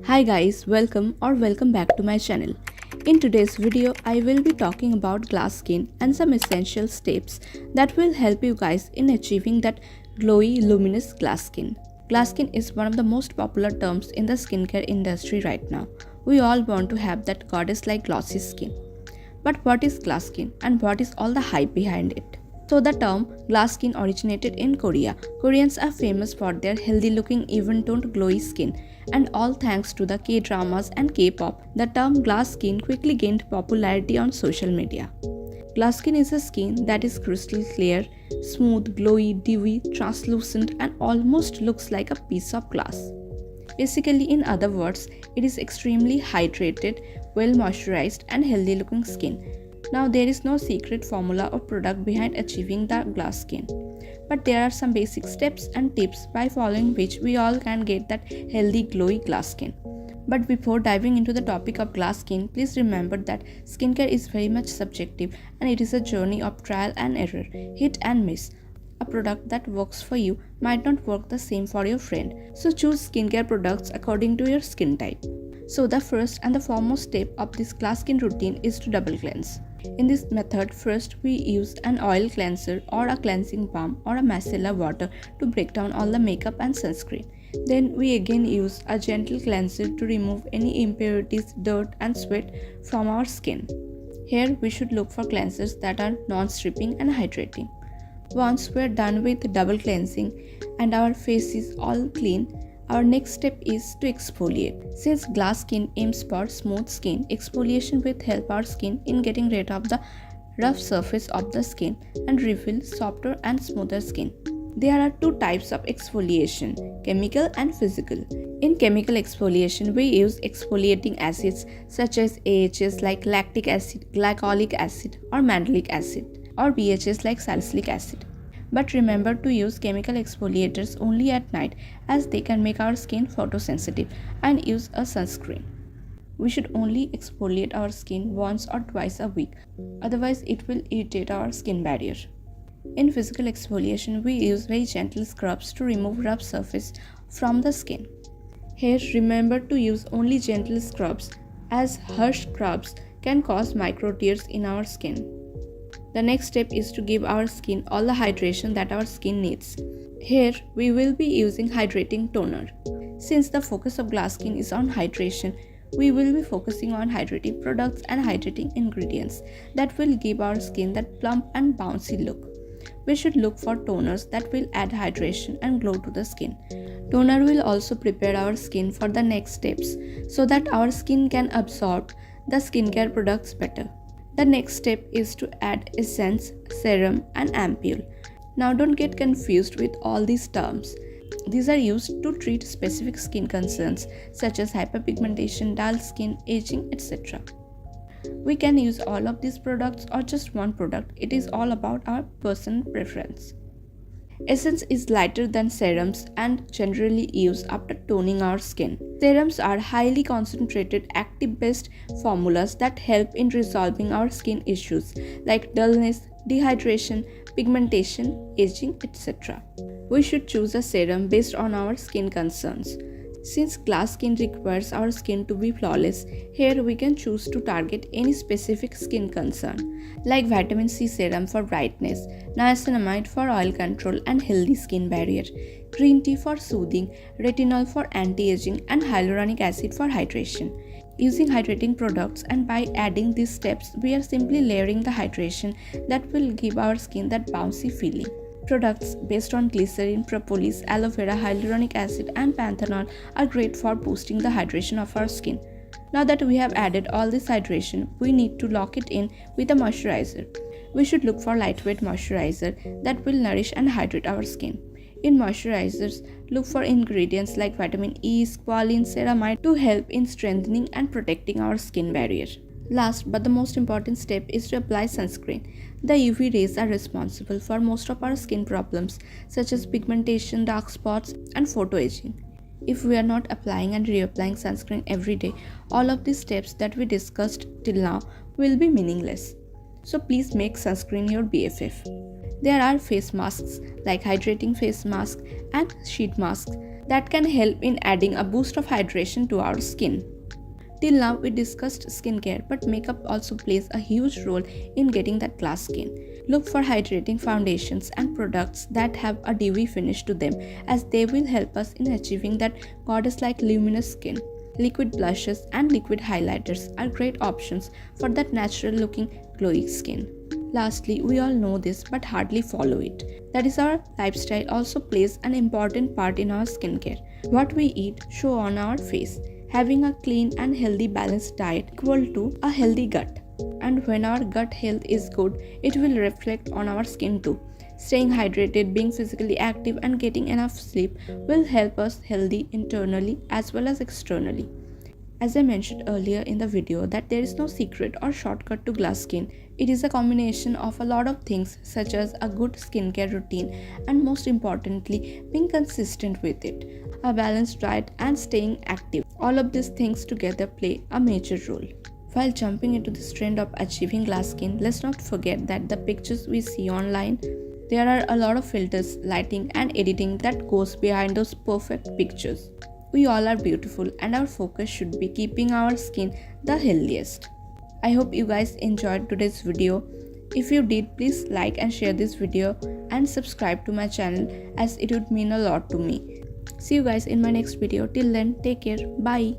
Hi guys, welcome back to my channel. In today's video, I will be talking about glass skin and some essential steps that will help you guys in achieving that glowy, luminous glass skin. Glass skin is one of the most popular terms in the skincare industry right now. We all want to have that goddess-like glossy skin. But what is glass skin and what is all the hype behind it? So the term glass skin originated in Korea. Koreans are famous for their healthy looking even toned glowy skin, and all thanks to the K-dramas and K-pop, the term glass skin quickly gained popularity on social media. Glass skin is a skin that is crystal clear, smooth, glowy, dewy, translucent and almost looks like a piece of glass. Basically, in other words, it is extremely hydrated, well moisturized and healthy looking skin. Now there is no secret formula or product behind achieving the glass skin. But there are some basic steps and tips by following which we all can get that healthy glowy glass skin. But before diving into the topic of glass skin, please remember that skincare is very much subjective and it is a journey of trial and error, hit and miss. A product that works for you might not work the same for your friend. So choose skincare products according to your skin type. So the first and the foremost step of this glass skin routine is to double cleanse. In this method, first we use an oil cleanser or a cleansing balm or a micellar water to break down all the makeup and sunscreen. Then we again use a gentle cleanser to remove any impurities, dirt and sweat from our skin. Here we should look for cleansers that are non-stripping and hydrating. Once we are done with double cleansing and our face is all clean, our next step is to exfoliate. Since glass skin aims for smooth skin, exfoliation will help our skin in getting rid of the rough surface of the skin and reveal softer and smoother skin. There are two types of exfoliation, chemical and physical. In chemical exfoliation, we use exfoliating acids such as AHs like lactic acid, glycolic acid or mandelic acid, or BHAs like salicylic acid. But remember to use chemical exfoliators only at night as they can make our skin photosensitive, and use a sunscreen. We should only exfoliate our skin once or twice a week, otherwise it will irritate our skin barrier. In physical exfoliation, we use very gentle scrubs to remove rough surface from the skin. Here remember to use only gentle scrubs as harsh scrubs can cause micro tears in our skin. The next step is to give our skin all the hydration that our skin needs. Here we will be using hydrating toner. Since the focus of glass skin is on hydration, we will be focusing on hydrating products and hydrating ingredients that will give our skin that plump and bouncy look. We should look for toners that will add hydration and glow to the skin. Toner will also prepare our skin for the next steps so that our skin can absorb the skincare products better. The next step is to add essence, serum and ampule. Now don't get confused with all these terms. These are used to treat specific skin concerns such as hyperpigmentation, dull skin, aging, etc. We can use all of these products or just one product. It is all about our personal preference. Essence is lighter than serums and generally used after toning our skin. Serums are highly concentrated active-based formulas that help in resolving our skin issues like dullness, dehydration, pigmentation, aging, etc. We should choose a serum based on our skin concerns. Since glass skin requires our skin to be flawless, here we can choose to target any specific skin concern, like vitamin C serum for brightness, niacinamide for oil control and healthy skin barrier, green tea for soothing, retinol for anti-aging and hyaluronic acid for hydration. Using hydrating products and by adding these steps, we are simply layering the hydration that will give our skin that bouncy feeling. Products based on glycerin, propolis, aloe vera, hyaluronic acid and panthenol are great for boosting the hydration of our skin. Now that we have added all this hydration, we need to lock it in with a moisturizer. We should look for lightweight moisturizer that will nourish and hydrate our skin. In moisturizers, look for ingredients like vitamin E, squalene, ceramide to help in strengthening and protecting our skin barrier. Last but the most important step is to apply sunscreen. The UV rays are responsible for most of our skin problems such as pigmentation, dark spots and photoaging. If we are not applying and reapplying sunscreen every day, all of these steps that we discussed till now will be meaningless. So please make sunscreen your BFF. There are face masks like hydrating face mask and sheet masks that can help in adding a boost of hydration to our skin. Till now, we discussed skincare, but makeup also plays a huge role in getting that glass skin. Look for hydrating foundations and products that have a dewy finish to them, as they will help us in achieving that goddess-like luminous skin. Liquid blushes and liquid highlighters are great options for that natural-looking glowy skin. Lastly, we all know this but hardly follow it. That is, our lifestyle also plays an important part in our skincare. What we eat shows on our face. Having a clean and healthy balanced diet equal to a healthy gut. And when our gut health is good, it will reflect on our skin too. Staying hydrated, being physically active and getting enough sleep will help us healthy internally as well as externally. As I mentioned earlier in the video that there is no secret or shortcut to glass skin. It is a combination of a lot of things such as a good skincare routine and most importantly being consistent with it, a balanced diet and staying active. All of these things together play a major role. While jumping into this trend of achieving glass skin, let's not forget that the pictures we see online, there are a lot of filters, lighting and editing that goes behind those perfect pictures. We all are beautiful and our focus should be keeping our skin the healthiest. I hope you guys enjoyed today's video. If you did, please like and share this video and subscribe to my channel as it would mean a lot to me. See you guys in my next video. Till then, take care. Bye.